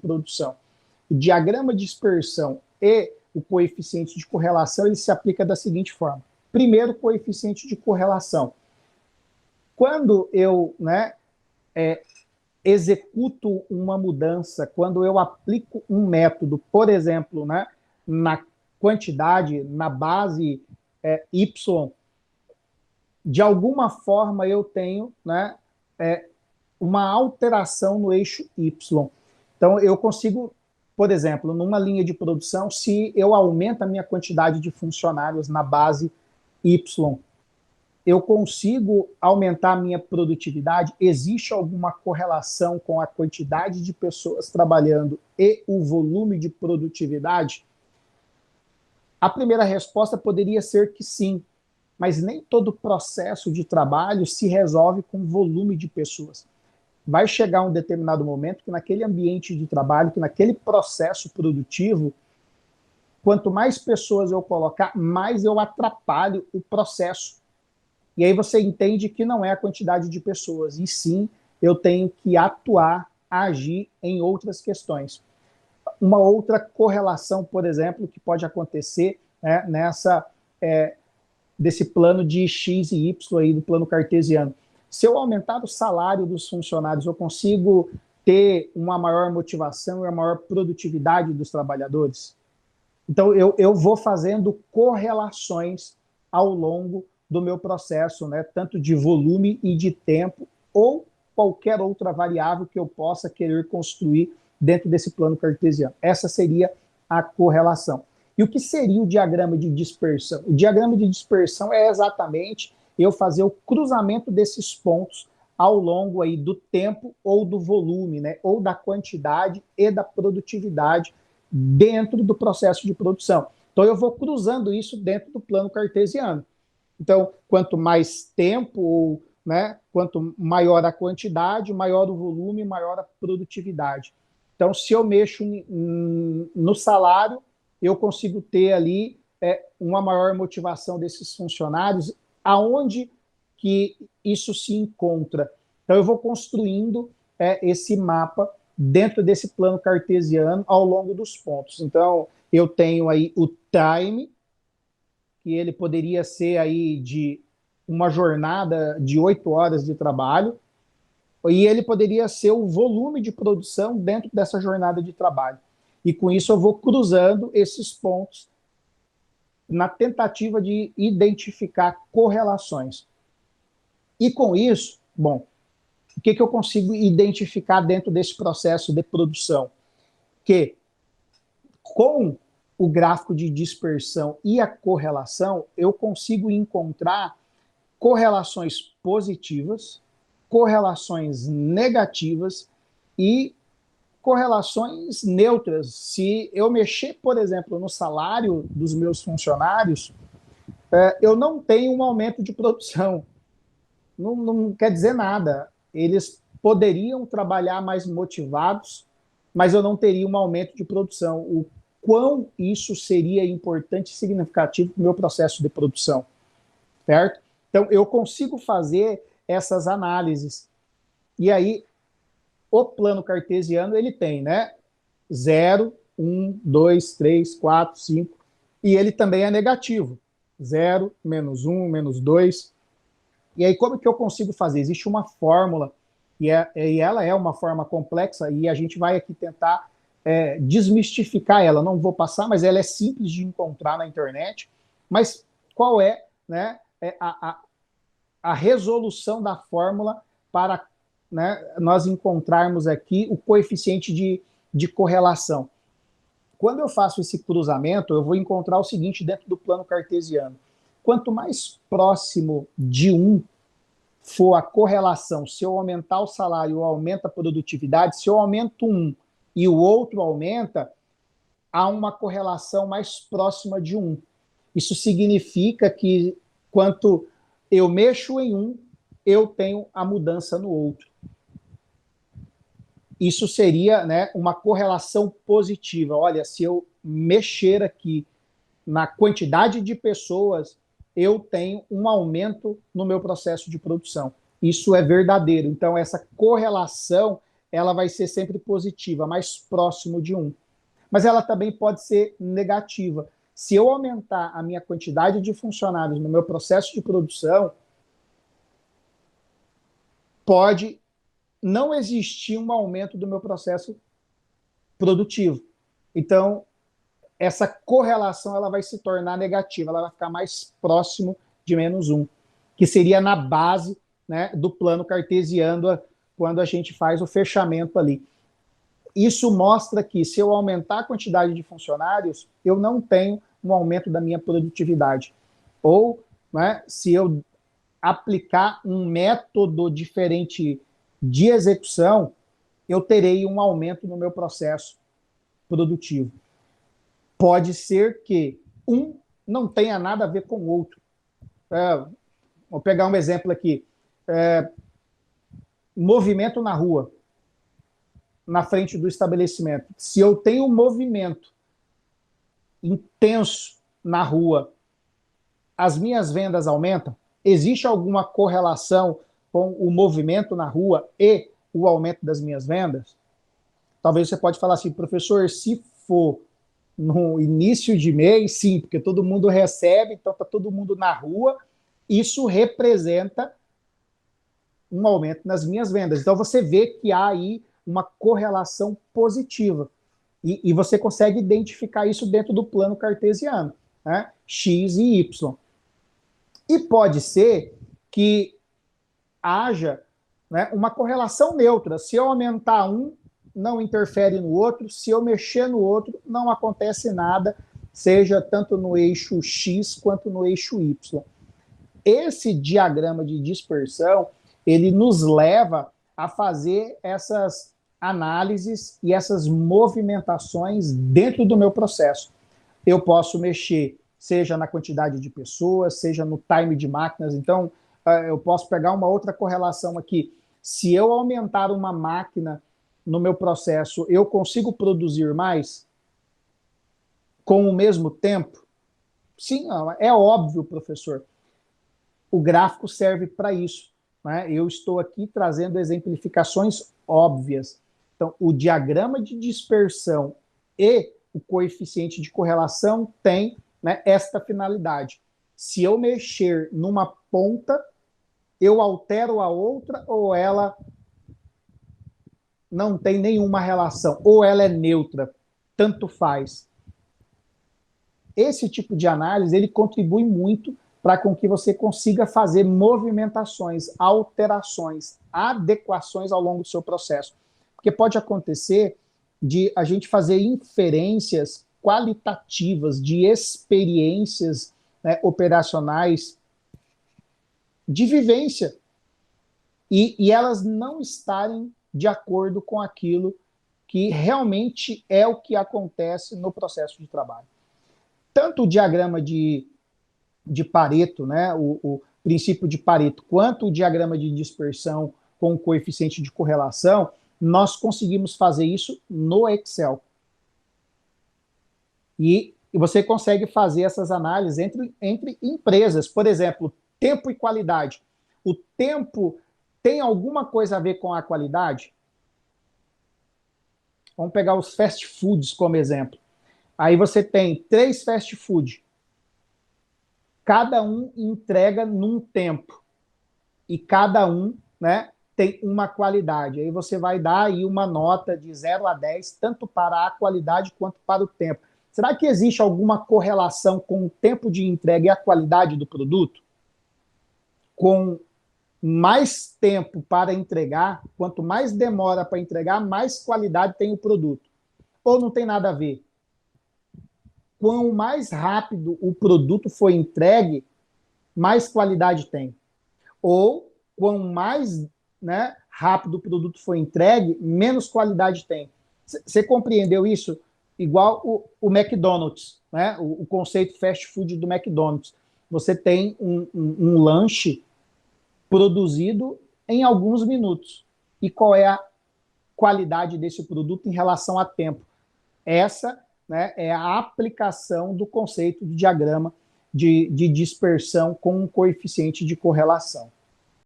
produção. O diagrama de dispersão e o coeficiente de correlação, ele se aplica da seguinte forma. Primeiro, coeficiente de correlação. Quando eu executo uma mudança, quando eu aplico um método, por exemplo, na quantidade, na base Y, de alguma forma eu tenho uma alteração no eixo Y. Então, eu consigo, por exemplo, numa linha de produção, se eu aumento a minha quantidade de funcionários na base Y, eu consigo aumentar a minha produtividade? Existe alguma correlação com a quantidade de pessoas trabalhando e o volume de produtividade? A primeira resposta poderia ser que sim, mas nem todo processo de trabalho se resolve com volume de pessoas. Vai chegar um determinado momento que naquele ambiente de trabalho, que naquele processo produtivo, quanto mais pessoas eu colocar, mais eu atrapalho o processo. E aí você entende que não é a quantidade de pessoas, e sim eu tenho que atuar, agir em outras questões. Uma outra correlação, por exemplo, que pode acontecer desse plano de X e Y aí, do plano cartesiano. Se eu aumentar o salário dos funcionários, eu consigo ter uma maior motivação e uma maior produtividade dos trabalhadores? Então, eu vou fazendo correlações ao longo do meu processo, tanto de volume e de tempo, ou qualquer outra variável que eu possa querer construir dentro desse plano cartesiano. Essa seria a correlação. E o que seria o diagrama de dispersão? O diagrama de dispersão é exatamente eu fazer o cruzamento desses pontos ao longo aí do tempo ou do volume, ou da quantidade e da produtividade dentro do processo de produção. Então, eu vou cruzando isso dentro do plano cartesiano. Então, quanto mais tempo, quanto maior a quantidade, maior o volume, maior a produtividade. Então, se eu mexo no salário, eu consigo ter ali uma maior motivação desses funcionários, aonde que isso se encontra. Então, eu vou construindo esse mapa dentro desse plano cartesiano ao longo dos pontos. Então, eu tenho aí o time, que ele poderia ser aí de uma jornada de 8 horas de trabalho, e ele poderia ser o volume de produção dentro dessa jornada de trabalho. E com isso eu vou cruzando esses pontos na tentativa de identificar correlações. E com isso, bom, o que eu consigo identificar dentro desse processo de produção? Que com o gráfico de dispersão e a correlação, eu consigo encontrar correlações positivas, correlações negativas e correlações neutras. Se eu mexer, por exemplo, no salário dos meus funcionários, eu não tenho um aumento de produção. Não quer dizer nada. Eles poderiam trabalhar mais motivados, mas eu não teria um aumento de produção. O quão isso seria importante e significativo para o meu processo de produção, certo? Então, eu consigo fazer essas análises. E aí, o plano cartesiano, ele tem, 0, 1, 2, 3, 4, 5, e ele também é negativo. 0, menos 1, menos 2. E aí, como que eu consigo fazer? Existe uma fórmula, e ela é uma forma complexa, e a gente vai aqui tentar desmistificar ela. Não vou passar, mas ela é simples de encontrar na internet. Mas qual é a resolução da fórmula para nós encontrarmos aqui o coeficiente de correlação? Quando eu faço esse cruzamento, eu vou encontrar o seguinte dentro do plano cartesiano. Quanto mais próximo de 1 for a correlação, se eu aumentar o salário, eu aumento a produtividade, se eu aumento um e o outro aumenta, há uma correlação mais próxima de 1. Isso significa que quanto eu mexo em um, eu tenho a mudança no outro. Isso seria uma correlação positiva. Olha, se eu mexer aqui na quantidade de pessoas, eu tenho um aumento no meu processo de produção. Isso é verdadeiro. Então, essa correlação, ela vai ser sempre positiva, mais próximo de 1. Mas ela também pode ser negativa. Se eu aumentar a minha quantidade de funcionários no meu processo de produção, pode não existir um aumento do meu processo produtivo. Então, essa correlação ela vai se tornar negativa, ela vai ficar mais próximo de -1, que seria na base, né, do plano cartesiano, quando a gente faz o fechamento ali. Isso mostra que, se eu aumentar a quantidade de funcionários, eu não tenho um aumento da minha produtividade. Ou, né, se eu aplicar um método diferente de execução, eu terei um aumento no meu processo produtivo. Pode ser que um não tenha nada a ver com o outro. Vou pegar um exemplo aqui. Movimento na rua, na frente do estabelecimento. Se eu tenho um movimento intenso na rua, as minhas vendas aumentam? Existe alguma correlação com o movimento na rua e o aumento das minhas vendas? Talvez você pode falar assim, professor, se for no início de mês, sim, porque todo mundo recebe, então está todo mundo na rua, isso representa um aumento nas minhas vendas. Então você vê que há aí uma correlação positiva. E você consegue identificar isso dentro do plano cartesiano, né? X e Y. E pode ser que haja, né, uma correlação neutra. Se eu aumentar um, não interfere no outro. Se eu mexer no outro, não acontece nada, seja tanto no eixo X quanto no eixo Y. Esse diagrama de dispersão, ele nos leva a fazer essas análises e essas movimentações dentro do meu processo. Eu posso mexer, seja na quantidade de pessoas, seja no time de máquinas. Então, eu posso pegar uma outra correlação aqui. Se eu aumentar uma máquina no meu processo, eu consigo produzir mais com o mesmo tempo? Sim, não, é óbvio, professor. O gráfico serve para isso, né? Eu estou aqui trazendo exemplificações óbvias. Então, o diagrama de dispersão e o coeficiente de correlação tem, né, esta finalidade. Se eu mexer numa ponta, eu altero a outra, ou ela não tem nenhuma relação, ou ela é neutra, tanto faz. Esse tipo de análise, ele contribui muito para com que você consiga fazer movimentações, alterações, adequações ao longo do seu processo. Porque pode acontecer de a gente fazer inferências qualitativas de experiências, né, operacionais, de vivência, e elas não estarem de acordo com aquilo que realmente é o que acontece no processo de trabalho. Tanto o diagrama de Pareto, né, o princípio de Pareto, quanto o diagrama de dispersão com o coeficiente de correlação, nós conseguimos fazer isso no Excel. E você consegue fazer essas análises entre empresas. Por exemplo, tempo e qualidade. O tempo tem alguma coisa a ver com a qualidade? Vamos pegar os fast foods como exemplo. Aí você tem 3 fast food. Cada um entrega num tempo. E cada um, né, tem uma qualidade. Aí você vai dar aí uma nota de 0 a 10, tanto para a qualidade quanto para o tempo. Será que existe alguma correlação com o tempo de entrega e a qualidade do produto? Com mais tempo para entregar, quanto mais demora para entregar, mais qualidade tem o produto. Ou não tem nada a ver? Quanto mais rápido o produto foi entregue, mais qualidade tem. Ou, quanto mais, né, rápido o produto foi entregue, menos qualidade tem. Você compreendeu isso? Igual o McDonald's, né? O conceito fast food do McDonald's. Você tem um lanche produzido em alguns minutos. E qual é a qualidade desse produto em relação a tempo? Essa, né, é a aplicação do conceito de diagrama de dispersão com um coeficiente de correlação.